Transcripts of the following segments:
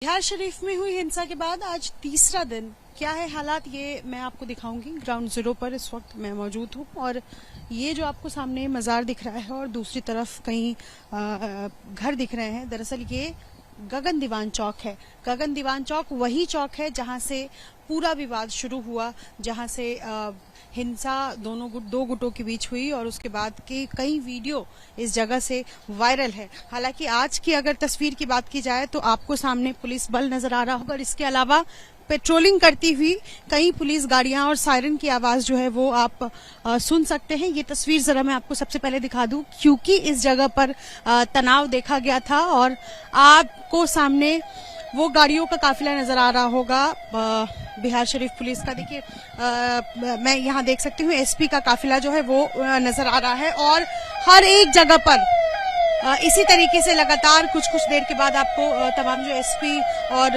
बिहार शरीफ में हुई हिंसा के बाद आज तीसरा दिन क्या है हालात, ये मैं आपको दिखाऊंगी। ग्राउंड जीरो पर इस वक्त मैं मौजूद हूँ और ये जो आपको सामने मजार दिख रहा है और दूसरी तरफ कहीं घर दिख रहे हैं, दरअसल ये गगन दीवान चौक है। गगन दीवान चौक वही चौक है जहां से पूरा विवाद शुरू हुआ, जहां से हिंसा दो गुटों के बीच हुई और उसके बाद के कई वीडियो इस जगह से वायरल है। हालांकि आज की अगर तस्वीर की बात की जाए तो आपको सामने पुलिस बल नजर आ रहा होगा और इसके अलावा पेट्रोलिंग करती हुई कई पुलिस गाड़ियां और सायरन की आवाज जो है वो आप सुन सकते हैं। ये तस्वीर जरा मैं आपको सबसे पहले दिखा दूं क्योंकि इस जगह पर तनाव देखा गया था और आपको सामने वो गाड़ियों का काफिला नजर आ रहा होगा बिहार शरीफ पुलिस का। देखिए मैं यहाँ देख सकती हूँ एसपी का काफिला जो है वो नजर आ रहा है और हर एक जगह पर इसी तरीके से लगातार कुछ देर के बाद आपको तमाम जो एसपी और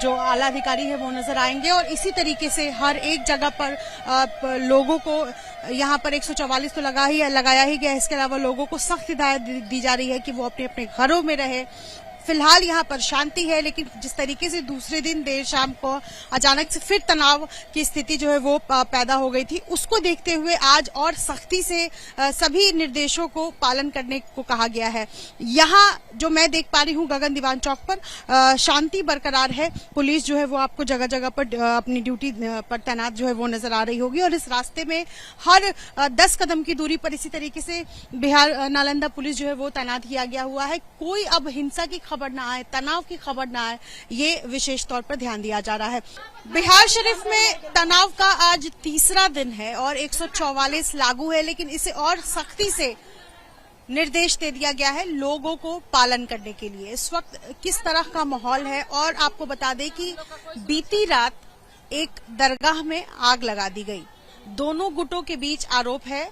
जो आला अधिकारी है वो नजर आएंगे और इसी तरीके से हर एक जगह पर लोगों को यहाँ पर 144 तो लगाया ही गया। इसके अलावा लोगों को सख्त हिदायत दी जा रही है कि वो अपने अपने घरों में रहे। फिलहाल यहाँ पर शांति है, लेकिन जिस तरीके से दूसरे दिन देर शाम को अचानक से फिर तनाव की स्थिति जो है वो पैदा हो गई थी, उसको देखते हुए आज और सख्ती से सभी निर्देशों को पालन करने को कहा गया है। यहाँ जो मैं देख पा रही हूँ गगन दीवान चौक पर शांति बरकरार है। पुलिस जो है वो आपको जगह जगह पर अपनी ड्यूटी पर तैनात जो है वो नजर आ रही होगी और इस रास्ते में हर 10 कदम की दूरी पर इसी तरीके से बिहार नालंदा पुलिस जो है वो तैनात किया गया हुआ है। कोई अब हिंसा की खबर ना आए, तनाव की खबर ना आए, ये विशेष तौर पर ध्यान दिया जा रहा है। बिहार शरीफ में तनाव का आज तीसरा दिन है और 144 लागू है, लेकिन इसे और सख्ती से निर्देश दे दिया गया है लोगों को पालन करने के लिए। इस वक्त किस तरह का माहौल है और आपको बता दें कि बीती रात एक दरगाह में आग लगा दी गई। दोनों गुटों के बीच आरोप है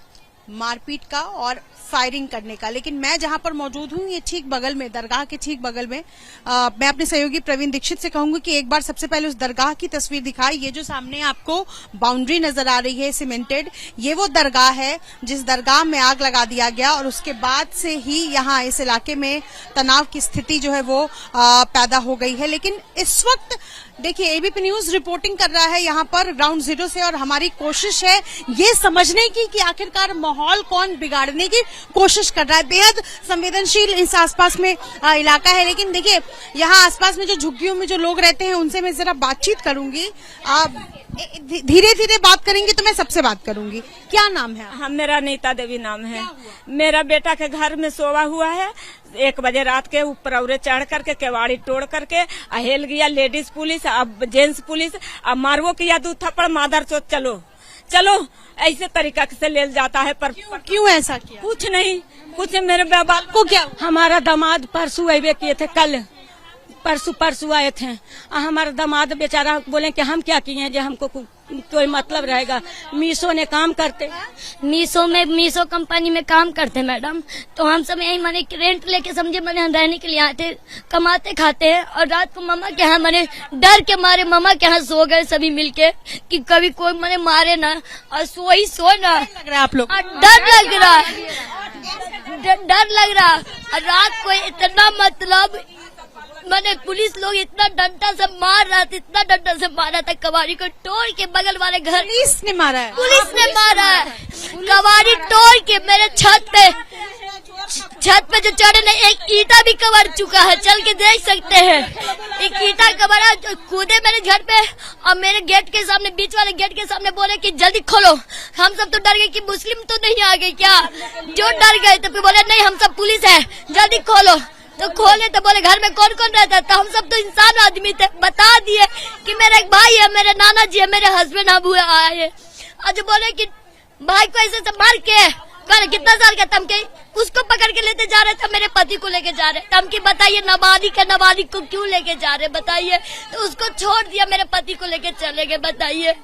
मारपीट का और फायरिंग करने का, लेकिन मैं जहां पर मौजूद हूं ये ठीक बगल में, दरगाह के ठीक बगल में मैं अपने सहयोगी प्रवीण दीक्षित से कहूंगी कि एक बार सबसे पहले उस दरगाह की तस्वीर दिखाई। ये जो सामने आपको बाउंड्री नजर आ रही है सीमेंटेड, ये वो दरगाह है जिस दरगाह में आग लगा दिया गया और उसके बाद से ही यहाँ इस इलाके में तनाव की स्थिति जो है वो पैदा हो गई है। लेकिन इस वक्त देखिए एबीपी न्यूज रिपोर्टिंग कर रहा है यहाँ पर ग्राउंड जीरो से और हमारी कोशिश है ये समझने की कि आखिरकार माहौल कौन बिगाड़ने की कोशिश कर रहा है। बेहद संवेदनशील इस आसपास में इलाका है, लेकिन देखिए यहाँ आसपास में जो झुग्गियों में जो लोग रहते हैं उनसे मैं जरा बातचीत करूंगी। धीरे धीरे बात करेंगे तो मैं सबसे बात करूंगी। क्या नाम है? हम मेरा नीता देवी नाम है। मेरा बेटा के घर में सोवा हुआ है, 1 बजे रात के ऊपर औरे चढ़ करके केवाड़ी तोड़ करके अहेल गया लेडीज पुलिस, अब जेंट्स पुलिस, अब मारवो किया 2 थप्पड़, मादर चोत चलो चलो ऐसे तरीका से ले जाता है। पर क्यों ऐसा किया? कुछ नहीं, कुछ मेरे बाप को क्या? हमारा दामाद परसों अबे किए थे, कल परसों आए थे। हमारा दामाद बेचारा बोले कि हम क्या किए हैं जो हमको कोई मतलब रहेगा। मीशो ने काम करते, मीशो कंपनी में काम करते मैडम, तो हम सब यही मैंने रेंट लेके समझे मैंने रहने के लिए आए थे, कमाते खाते हैं और रात को मम्मा के यहाँ मैंने डर के मारे मम्मा के यहाँ सो गए सभी मिलके कि कभी कोई मैंने मारे ना और सो ना। लग रहा है आप लोग? डर लग रहा और रात को इतना मतलब मैंने पुलिस लोग इतना डंडा से मार रहा था, इतना डंडा से मारा था, कबाड़ी को तोड़ के बगल वाले घर पुलिस ने मारा है। पुलिस ने मारा है, कबाड़ी तोड़ के मेरे छत पे जो चढ़े ने एक ईटा भी कबाड़ चुका है, चल के देख सकते हैं। एक ईटा कबाड़ा कूदे मेरे घर पे और मेरे गेट के सामने, बीच वाले गेट के सामने बोले कि जल्दी खोलो। हम सब तो डर गए कि मुस्लिम तो नहीं आ गए क्या, जो डर गए तो बोले नहीं हम सब पुलिस है जल्दी खोलो। तो खोले तो बोले घर में कौन कौन रहता है, तो हम सब तो इंसान आदमी थे, बता दिए कि मेरा एक भाई है, मेरे नाना जी है, मेरे हस्बैंड अब हुए आए। आज बोले कि भाई को ऐसे मार के कितना साल का तमके उसको पकड़ के लेते जा रहे थे, मेरे पति को लेके जा रहे तमकी। बताइए नाबालिग को क्यों लेके जा रहे बताइए, तो उसको छोड़ दिया, मेरे पति को लेके चले गए। बताइए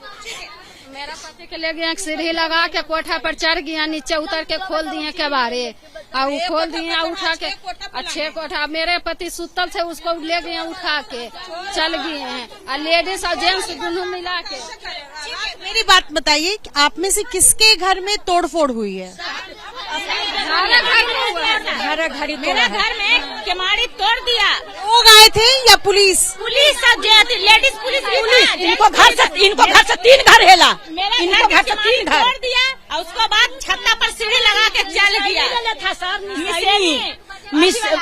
मेरा पति के ले गए, सीढ़ी लगा के कोठा पर चढ़ गया, नीचे उतर के खोल दिए केवाड़े और खोल दिए उठा के 6 कोठा। मेरे पति सुतल थे, उसको ले गए उठा के चल गए हैं और लेडीज और जेंट्स दोनों मिला के। मेरी बात बताइए आप में से किसके घर में तोड़फोड़ हुई है? घर घड़ी मेरा घर में केमाड़ी तोड़ दिया। लोग आए थे या पुलिस? पुलिस सब लेडीज पुलिस इनको घर से 3 घर हेला, इनको घर से 3 घर तोड़ दिया और उसके बाद छत्ता पर सीढ़ी लगा के चल गया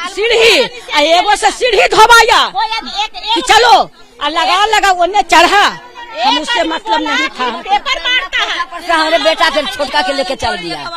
सीढ़ी एगो से सीढ़ी धोबाया कि चलो लगा उन्हें चढ़ा। हम उससे मतलब नहीं था। पेपर मारता है हमारे बेटा के छोटका के लेके चल दिया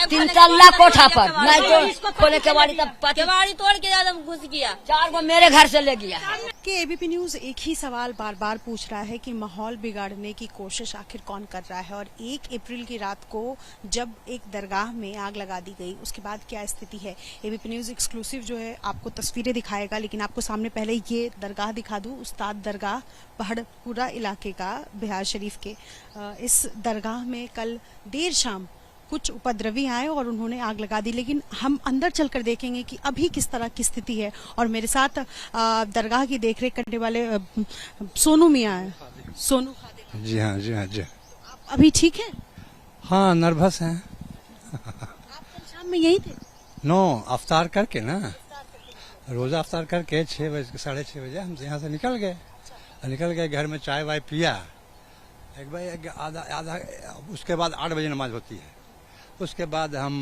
3 तल्ला कोठा पर, नहीं तो खोले केवाड़ी केवाड़ी तोड़ के एकदम घुस गया। 4 को मेरे घर से ले गया। कि एबीपी न्यूज एक ही सवाल बार बार पूछ रहा है कि माहौल बिगाड़ने की कोशिश आखिर कौन कर रहा है। और 1 अप्रैल की रात को जब एक दरगाह में आग लगा दी गई उसके बाद क्या स्थिति है, एबीपी न्यूज एक्सक्लूसिव जो है आपको तस्वीरें दिखाएगा। लेकिन आपको सामने पहले ये दरगाह दिखा दूं, उस्ताद दरगाह पहाड़पुरा इलाके का बिहार शरीफ के। इस दरगाह में कल देर शाम कुछ उपद्रवी आए और उन्होंने आग लगा दी। लेकिन हम अंदर चलकर देखेंगे कि अभी किस तरह की स्थिति है। और मेरे साथ दरगाह की देखरेख करने वाले सोनू मियां है। सोनू खादिम। जी हाँ जी हाँ जी। आप अभी ठीक है? हाँ, नर्वस हैं। आप कल शाम में यही थे? नो, अफ्तार करके ना, रोजा अफ्तार करके 6 बजे 6:30 बजे हम यहाँ से निकल गए घर में चाय वाय पिया एक भाई आधा। उसके बाद 8 बजे नमाज होती है। उसके बाद हम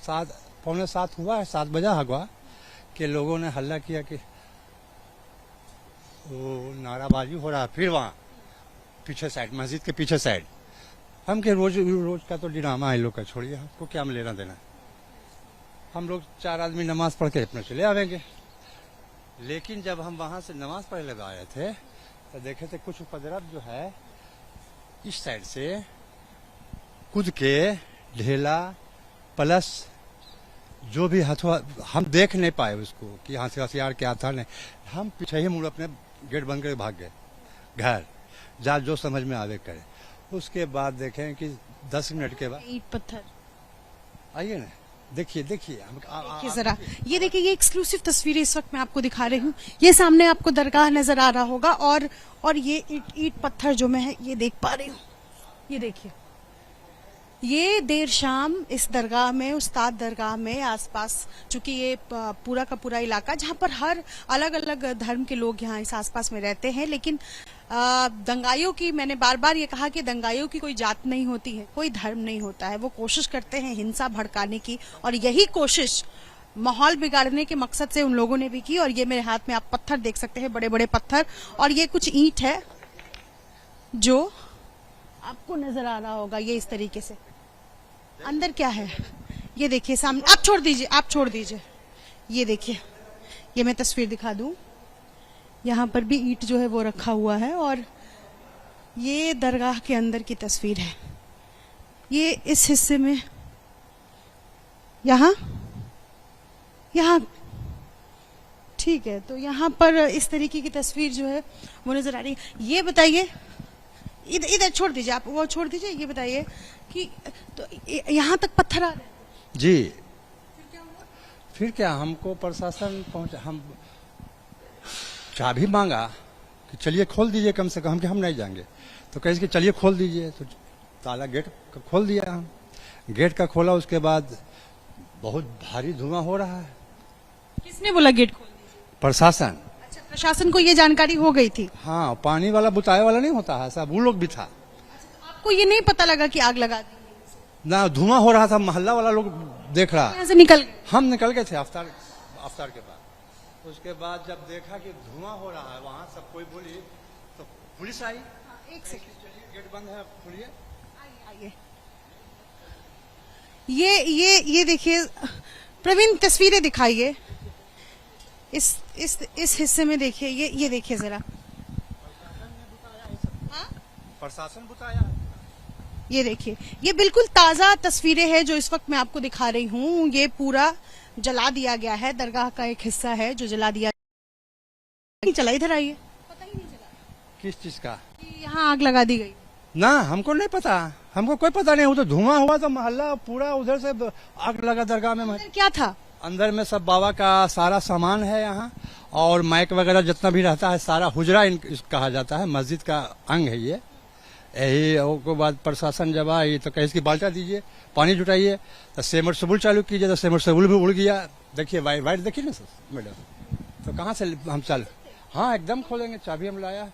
7:45 हुआ है, 7 बजा हुआ कि लोगों ने हल्ला किया कि वो नाराबाजी हो रहा है फिर वहाँ पीछे साइड, मस्जिद के पीछे साइड। हम के रोज का तो ड्रामा है लोग का, छोड़िए, आपको क्या हम लेना देना। हम लोग 4 आदमी नमाज पढ़ के अपने चले आवेंगे। लेकिन जब हम वहां से नमाज पढ़ने लगे आए थे तो देखे थे कुछ उपद्रव जो है इस साइड से कूद के ढेला प्लस जो भी हम देख नहीं पाए उसको कि यहाँ से हथियार क्या था। नहीं, हम पीछे ही मुड़ अपने गेट बंद करके भाग गए घर, जा जो समझ में आवे करे। उसके बाद देखें कि 10 मिनट के बाद ईंट पत्थर। आइए ना, देखिए जरा ये देखिए, ये एक्सक्लूसिव तस्वीरें इस वक्त मैं आपको दिखा रही हूँ। ये सामने आपको दरगाह नजर आ रहा होगा और ये ईंट पत्थर जो मैं ये देख पा रही हूँ। ये देखिए, ये देर शाम इस दरगाह में, उस्ताद दरगाह में आसपास, चूंकि ये पूरा का पूरा इलाका जहाँ पर हर अलग अलग धर्म के लोग यहाँ इस आसपास में रहते हैं। लेकिन दंगाइयों की, मैंने बार बार ये कहा कि दंगाइयों की कोई जात नहीं होती है, कोई धर्म नहीं होता है। वो कोशिश करते हैं हिंसा भड़काने की, और यही कोशिश माहौल बिगाड़ने के मकसद से उन लोगों ने भी की। और ये मेरे हाथ में आप पत्थर देख सकते हैं, बड़े बड़े पत्थर, और ये कुछ ईंट है जो आपको नजर आ रहा होगा। ये इस तरीके से अंदर क्या है ये देखिए सामने। आप छोड़ दीजिए। ये देखिए, ये मैं तस्वीर दिखा दूं, यहाँ पर भी ईंट जो है वो रखा हुआ है। और ये दरगाह के अंदर की तस्वीर है। ये इस हिस्से में यहाँ ठीक है, तो यहाँ पर इस तरीके की तस्वीर जो है वो नजर आ रही है। ये बताइए, इधर छोड़ दीजिए, आप वो छोड़ दीजिए। ये बताइए कि तो यहाँ तक पत्थर आ रहे हैं जी। फिर क्या हमको प्रशासन पहुंचा, हम चाबी मांगा कि चलिए खोल दीजिए कम से कम, कि हम नहीं जाएंगे। तो कहे कि चलिए खोल दीजिए, तो ताला गेट का खोल दिया। हम गेट का खोला, उसके बाद बहुत भारी धुआं हो रहा है। किसने बोला गेट खोल दीजिए? प्रशासन। अच्छा, प्रशासन को ये जानकारी हो गई थी? हाँ, पानी वाला बुताए वाला नहीं होता है सब, वो लोग भी था। आपको ये नहीं पता लगा कि आग लगा दी? ना, धुआं हो रहा था, मोहल्ला वाला लोग देख रहा। यहाँ से निकल गए? हम निकल गए थे अफ्तार के बाद। उसके बाद जब देखा कि धुआं हो रहा है वहाँ, सब कोई बोली तो पुलिस आई। एक सेकंड, चलिए गेट बंद है, खोलिए। ये देखिए प्रवीण, तस्वीरें दिखाइए। इस हिस्से में देखिए, ये देखिए जरा। प्रशासन बताया। ये देखिए, ये बिल्कुल ताजा तस्वीरें हैं जो इस वक्त मैं आपको दिखा रही हूँ। ये पूरा जला दिया गया है, दरगाह का एक हिस्सा है जो जला दिया। नहीं चला, इधर आइए। पता ही नहीं चला किस चीज का? यहाँ आग लगा दी गई। ना, हमको नहीं पता, हमको कोई पता नहीं। वो तो धुआं हुआ तो मोहल्ला पूरा उधर से आग लगा दरगाह में। क्या था अंदर में? सब बाबा का सारा सामान है यहाँ, और माइक वगैरह जितना भी रहता है, सारा हुजरा कहा जाता है, मस्जिद का अंग है ये। यही के बाद प्रशासन जब आई तो कहे इसकी बाल्टा दीजिए, पानी जुटाइए, तो सेमरसेबुल चालू कीजिए, तो सेमरसेबुल भी उड़ गया। देखिए वाइट देखिए ना सर मैडम, तो कहाँ से हम चल, हाँ एकदम खोलेंगे, चाबी हम लाया।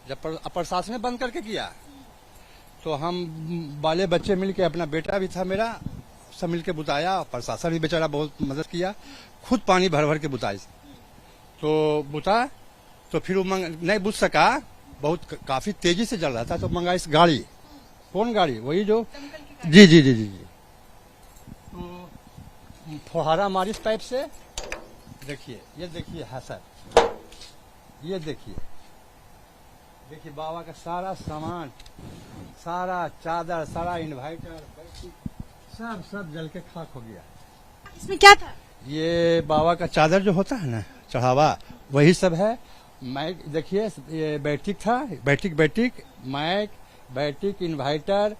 जब प्रशासन ने बंद करके किया तो हम बाले बच्चे मिलके, अपना बेटा भी था मेरा, सब मिलके बुताया। प्रशासन भी बेचारा बहुत मदद किया, खुद पानी भर भर के बुताई, तो बुता तो फिर वो नहीं बुझ सका, बहुत काफी तेजी से जल रहा था, तो मंगा इस गाड़ी। कौन गाड़ी? वही जो जी जी जी जी जी तो फुहारा मारी इस पाइप से। देखिए ये देखिए है सर, ये देखिए बाबा का सारा सामान, सारा चादर, सारा इन्वर्टर, सब जल के खाक हो गया। इसमें क्या था? ये बाबा का चादर जो होता है ना चढ़ावा, वही सब है। माइक देखिए, ये बैटिक था, बैटिक माइक, बैटिक, इन्वर्टर,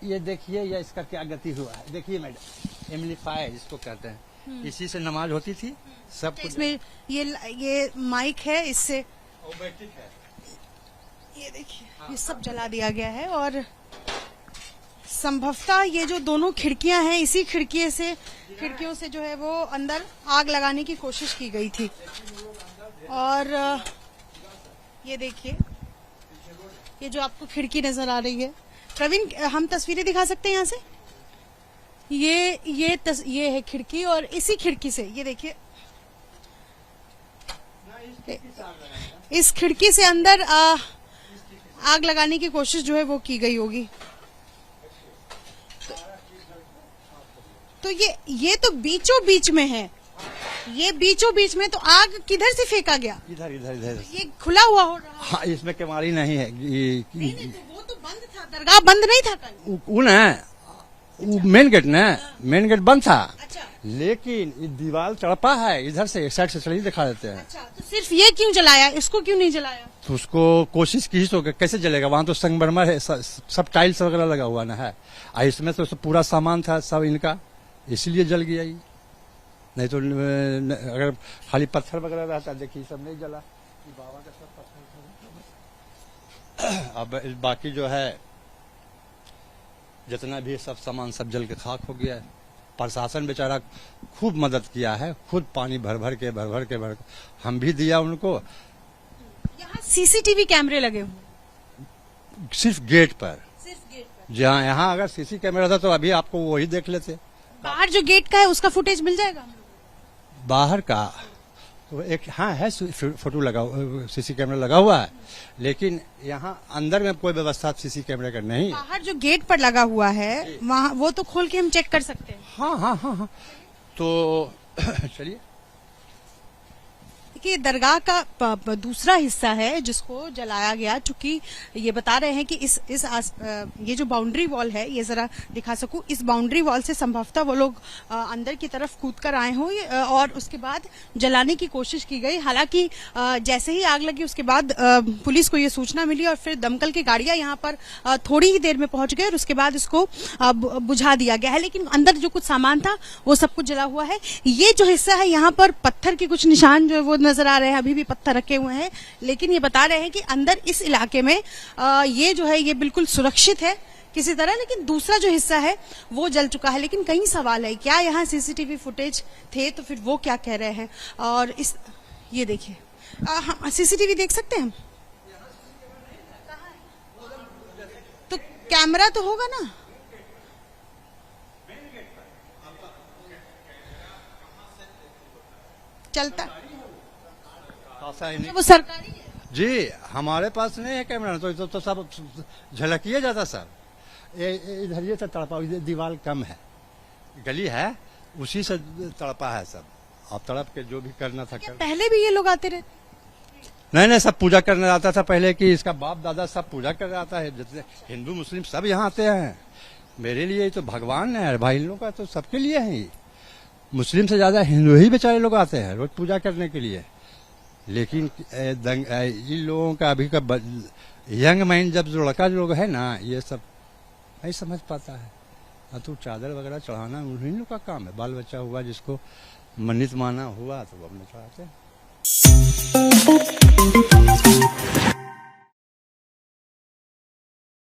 ये देखिए ये इसका क्या गति हुआ है। देखिए मैडम, एम्पलीफायर जिसको कहते हैं, इसी से नमाज होती थी सब कुछ। इसमें ये माइक है, इससे बैटिक है, ये देखिए ये सब जला दिया गया है। और संभवतः ये जो दोनों खिड़कियां हैं, इसी खिड़कियों से जो है वो अंदर आग लगाने की कोशिश की गई थी। और ये देखिए, ये जो आपको खिड़की नजर आ रही है, प्रवीण हम तस्वीरें दिखा सकते हैं यहाँ से। ये है खिड़की, और इसी खिड़की से ये देखिए, इस खिड़की से अंदर आग लगाने की कोशिश जो है वो की गई होगी। तो ये तो बीचों बीच में है, ये बीचों बीच में, तो आग किधर से फेंका गया? इधर। ये खुला हुआ हो रहा है। हाँ, इसमें केवाड़ी नहीं है। नहीं, तो वो तो बंद था, दरगाह बंद नहीं था कल। मेन गेट बंद था। अच्छा। लेकिन ये दीवार चढ़पा है, इधर से एक साइड से चलिए दिखा देते हैं। अच्छा, तो सिर्फ ये क्यों जलाया, इसको क्यों नहीं जलाया? तो उसको कोशिश की तो कैसे जलेगा, वहाँ तो संगमरमर है, सब टाइल्स वगैरह लगा हुआ ना है, इसमें तो पूरा सामान था सब इनका, इसलिए जल गया ये। नहीं तो अगर खाली पत्थर वगैरह रहता, देखिए सब नहीं जला, बाबा का सब पत्थर। अब बाकी जो है जितना भी सब सामान सब जल के खाक हो गया है। प्रशासन बेचारा खूब मदद किया है, खुद पानी भर के हम भी दिया उनको। यहाँ सीसीटीवी कैमरे लगे हुए सिर्फ गेट पर, जहाँ यहाँ अगर सीसी कैमरा था तो अभी आपको वही देख लेते। बाहर जो गेट का है उसका फुटेज मिल जाएगा? बाहर का तो एक हाँ है, फोटो लगा, सीसी कैमरा लगा हुआ है, लेकिन यहाँ अंदर में कोई व्यवस्था सीसी कैमरे का नहीं। बाहर जो गेट पर लगा हुआ है वहाँ, वो तो खोल के हम चेक कर सकते हैं। हाँ। तो चलिए, देखिए दरगाह का दूसरा हिस्सा है जिसको जलाया गया, चूंकि ये बता रहे हैं कि ये जो बाउंड्री वॉल है, ये जरा दिखा सकूं, इस बाउंड्री वॉल से संभवतः वो लोग अंदर की तरफ कूद कर आए हों और उसके बाद जलाने की कोशिश की गई। हालांकि जैसे ही आग लगी उसके बाद पुलिस को ये सूचना मिली और फिर दमकल की गाड़ियां यहाँ पर थोड़ी ही देर में पहुंच गई और उसके बाद इसको बुझा दिया गया है, लेकिन अंदर जो कुछ सामान था वो सब कुछ जला हुआ है। ये जो हिस्सा है यहाँ पर पत्थर के कुछ निशान जो है वो नजर आ रहे हैं, अभी भी पत्थर रखे हुए हैं, लेकिन ये बता रहे हैं कि अंदर इस इलाके में ये जो है ये बिल्कुल सुरक्षित है किसी तरह, लेकिन दूसरा जो हिस्सा है वो जल चुका है। लेकिन कई सवाल है, क्या यहाँ सीसीटीवी फुटेज थे तो फिर वो क्या कह रहे हैं? और ये देखिए, सीसीटीवी देख सकते हैं हम, तो कैमरा तो होगा ना? चलता वो सरकारी है जी, हमारे पास नहीं है कैमरा, तो सब झलकिए जाता सर। इधर ये सब तड़पा, दीवार कम है, गली है, उसी से तड़पा है सब। आप तड़प के जो भी करना था कर। पहले भी ये लोग आते रहते? नहीं, सब पूजा करने आता था पहले की, इसका बाप दादा सब पूजा कर रहा था, जितने हिंदू मुस्लिम सब यहाँ आते हैं। मेरे लिए तो भगवान है भाई, इन लोग का तो सबके लिए है। मुस्लिम से ज्यादा हिंदू ही बेचारे लोग आते हैं रोज पूजा करने के लिए। लेकिन इन लोगों का अभी का यंग माइंड, जब जो लड़का लोग है ना, ये सब नहीं समझ पाता है। तो चादर वगैरह चढ़ाना उन्हीं लोग का काम है। बाल बच्चा हुआ जिसको मन्नत माना हुआ तो वो अपने चढ़ाते हैं।